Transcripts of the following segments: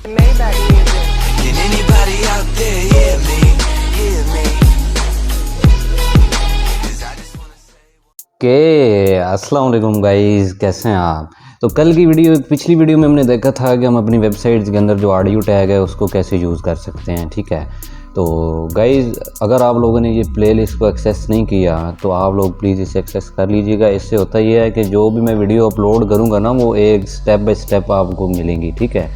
Maybach music. Can anybody out there hear me? Hear me? 'Cause I just wanna say के अस्सलाम वालेकुम guys, कैसे हैं आप। तो कल की वीडियो पिछली वीडियो में हमने देखा था कि हम अपनी वेबसाइट्स के अंदर जो ऑडियो टैग है उसको कैसे यूज़ कर सकते हैं, ठीक है। तो गाइस, अगर आप लोगों ने ये प्लेलिस्ट को एक्सेस नहीं किया तो आप लोग प्लीज़ इसे एक्सेस कर लीजिएगा। इससे होता ये है कि जो भी मैं वीडियो अपलोड करूँगा ना, वो एक स्टेप बाय स्टेप आपको मिलेंगी, ठीक है।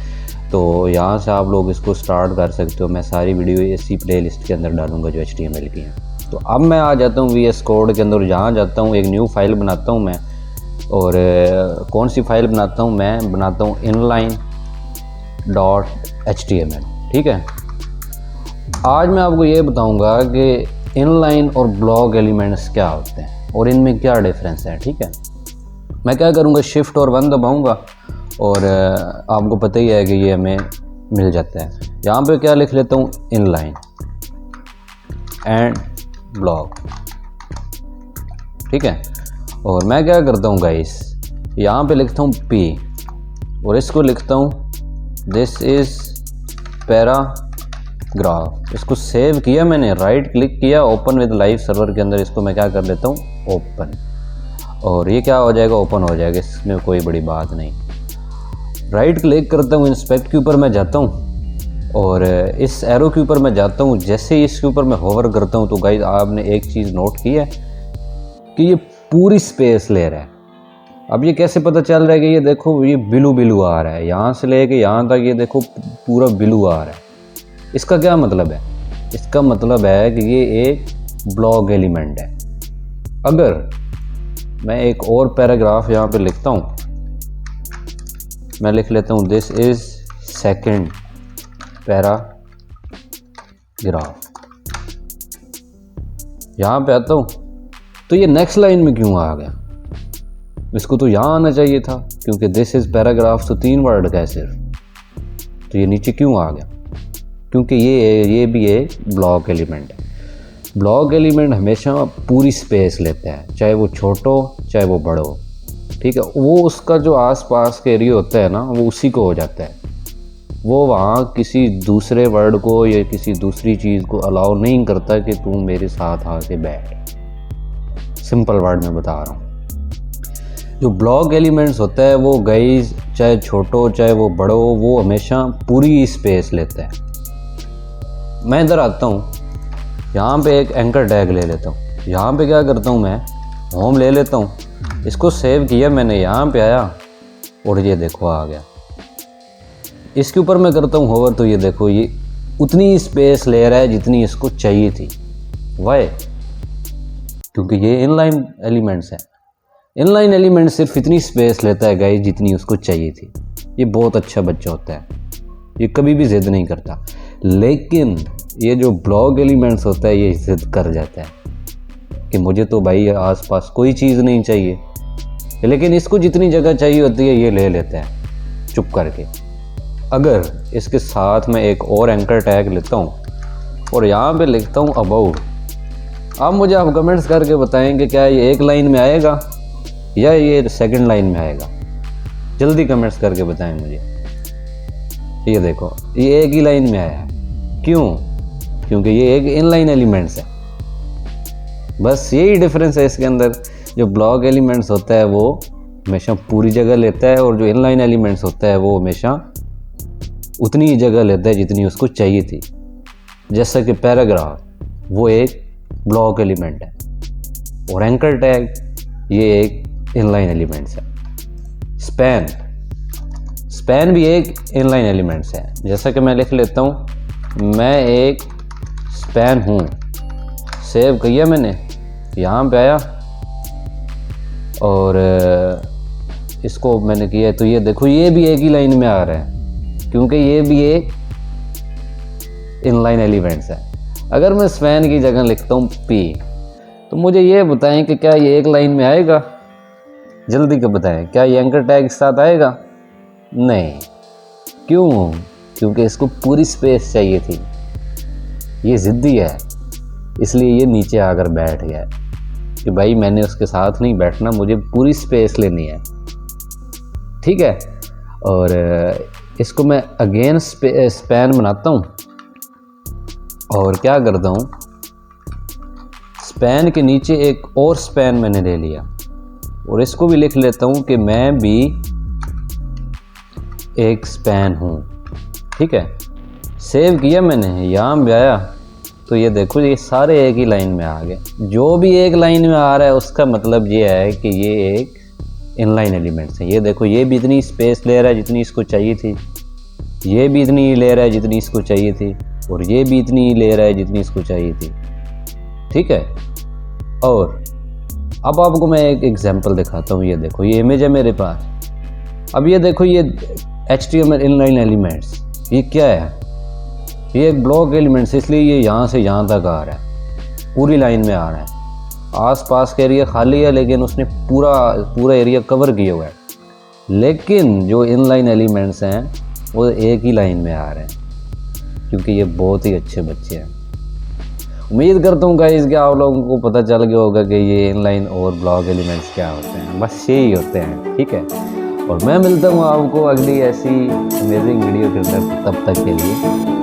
तो यहाँ से आप लोग इसको स्टार्ट कर सकते हो। मैं सारी वीडियो इसी प्लेलिस्ट के अंदर डालूँगा जो HTML की हैं। तो अब मैं आ जाता हूँ VS कोड के अंदर, यहाँ जाता हूँ, एक न्यू फाइल बनाता हूँ मैं। और कौन सी फाइल बनाता हूँ मैं बनाता हूँ inline.html, ठीक है। आज मैं आपको ये बताऊँगा कि इनलाइन और ब्लॉक एलिमेंट्स क्या होते हैं और इनमें क्या डिफरेंस है, ठीक है। मैं क्या करूँगा, शिफ्ट और 1 दबाऊँगा और आपको पता ही है कि ये हमें मिल जाता है। यहाँ पे क्या लिख लेता हूँ, इनलाइन एंड ब्लॉक, ठीक है। और मैं क्या करता हूँ गाइस, यहाँ पे लिखता हूँ P और इसको लिखता हूँ दिस इज़ पैराग्राफ। इसको सेव किया मैंने, राइट क्लिक किया, ओपन विद लाइव सर्वर के अंदर इसको मैं क्या कर लेता हूँ, ओपन। और ये क्या हो जाएगा, ओपन हो जाएगा, इसमें कोई बड़ी बात नहीं। राइट क्लिक करता हूँ, इंस्पेक्ट के ऊपर मैं जाता हूँ और इस एरो के ऊपर मैं जाता हूँ। जैसे ही इसके ऊपर मैं होवर करता हूँ तो गाइस आपने एक चीज़ नोट की है कि ये पूरी स्पेस ले रहा है। अब ये कैसे पता चल रहा है कि ये देखो ये बिलू बिलू आ रहा है, यहाँ से लेके यहाँ तक ये देखो पूरा बिलू आ रहा है। इसका क्या मतलब है, इसका मतलब है कि ये एक ब्लॉक एलिमेंट है। अगर मैं एक और पैराग्राफ यहाँ पे लिखता हूँ, मैं लिख लेता हूँ दिस इज़ सेकंड पैराग्राफ, यहाँ पे आता हूँ तो ये नेक्स्ट लाइन में क्यों आ गया। इसको तो यहाँ आना चाहिए था क्योंकि दिस इज़ पैराग्राफ तो 3 वर्ड का है सिर्फ, तो ये नीचे क्यों आ गया, क्योंकि ये भी एक ब्लॉक एलिमेंट है। ब्लॉक एलिमेंट हमेशा पूरी स्पेस लेता है, चाहे वो छोटो चाहे वो बड़ो, ठीक है। वो उसका जो आसपास के एरिया होता है ना, वो उसी को हो जाता है। वो वहाँ किसी दूसरे वर्ड को या किसी दूसरी चीज़ को अलाउ नहीं करता कि तू मेरे साथ आके बैठ। सिंपल वर्ड में बता रहा हूँ। जो ब्लॉक एलिमेंट्स होता है वो गाइस चाहे छोटो चाहे वो बड़ो, वो हमेशा पूरी स्पेस लेता है। मैं इधर आता हूँ, यहाँ पे एक एंकर टैग ले लेता हूँ। यहाँ पे क्या करता हूँ, मैं होम ले लेता हूँ, इसको सेव किया मैंने, यहाँ पे आया और ये देखो आ गया। इसके ऊपर मैं करता हूँ होवर तो ये देखो ये उतनी स्पेस ले रहा है जितनी इसको चाहिए थी। वाई? क्योंकि ये इनलाइन एलिमेंट्स है। इनलाइन एलिमेंट सिर्फ इतनी स्पेस लेता है गाइस जितनी उसको चाहिए थी। ये बहुत अच्छा बच्चा होता है, ये कभी भी जिद नहीं करता। लेकिन ये जो ब्लॉक एलिमेंट्स होता है ये जिद कर जाता है कि मुझे तो भाई आसपास कोई चीज़ नहीं चाहिए, लेकिन इसको जितनी जगह चाहिए होती है ये ले लेता है चुप करके। अगर इसके साथ मैं एक और एंकर टैग लेता हूँ और यहाँ पे लिखता हूँ अबाउट, आप मुझे आप कमेंट्स करके बताएंगे क्या ये एक लाइन में आएगा या ये सेकंड लाइन में आएगा। जल्दी कमेंट्स करके बताएं मुझे। ये देखो ये एक ही लाइन में आया है, क्यों? क्योंकि ये एक इनलाइन एलिमेंट्स है। बस यही डिफरेंस है इसके अंदर। जो ब्लॉक एलिमेंट्स होता है वो हमेशा पूरी जगह लेता है और जो इनलाइन एलिमेंट्स होता है वो हमेशा उतनी ही जगह लेता है जितनी उसको चाहिए थी। जैसा कि पैराग्राफ वो एक ब्लॉक एलिमेंट है और एंकर टैग ये एक इनलाइन एलिमेंट्स है। स्पैन भी एक इनलाइन एलिमेंट्स है। जैसा कि मैं लिख लेता हूँ, मैं एक स्पैन हूँ, सेव किया मैंने, यहाँ पे आया और इसको मैंने किया तो ये देखो ये भी एक ही लाइन में आ रहा है क्योंकि ये भी एक इनलाइन एलिमेंट्स है। अगर मैं स्पैन की जगह लिखता हूँ P तो मुझे ये बताएं कि क्या ये एक लाइन में आएगा। जल्दी का बताएं, क्या ये एंकर टैग के साथ आएगा? नहीं। क्यों? क्योंकि इसको पूरी स्पेस चाहिए थी। ये ज़िद्दी है, इसलिए ये नीचे आकर बैठ गया कि भाई मैंने उसके साथ नहीं बैठना, मुझे पूरी स्पेस लेनी है, ठीक है। और इसको मैं अगेन स्पैन बनाता हूँ और क्या करता हूँ, स्पैन के नीचे एक और स्पैन मैंने ले लिया और इसको भी लिख लेता हूँ कि मैं भी एक स्पैन हूँ। ठीक है, सेव किया मैंने, यहाँ भी आया तो ये देखो ये सारे एक ही लाइन में आ गए। जो भी एक लाइन में आ रहा है उसका मतलब ये है कि ये एक इनलाइन एलिमेंट्स है। ये देखो ये भी इतनी स्पेस ले रहा है जितनी इसको चाहिए थी, ये भी इतनी ही ले रहा है जितनी इसको चाहिए थी, और ये भी इतनी ही ले रहा है जितनी इसको चाहिए थी। ठीक है, और अब आपको मैं एक एग्जांपल दिखाता हूँ। ये देखो ये इमेज है मेरे पास। अब ये देखो ये HTML इनलाइन एलिमेंट्स, ये क्या है, ये एक ब्लॉक एलिमेंट्स, इसलिए ये यहाँ से यहाँ तक आ रहा है, पूरी लाइन में आ रहा है। आस पास का एरिया खाली है लेकिन उसने पूरा एरिया कवर किया हुआ है। लेकिन जो इनलाइन एलिमेंट्स हैं वो एक ही लाइन में आ रहे हैं, क्योंकि ये बहुत ही अच्छे बच्चे हैं। उम्मीद करता हूँ गाइस कि आप लोगों को पता चल गया होगा कि ये इनलाइन और ब्लॉक एलिमेंट्स क्या होते हैं। बस यही होते हैं। ठीक है, और मैं मिलता हूँ आपको अगली ऐसी अमेजिंग वीडियो के अंदर। तब तक के लिए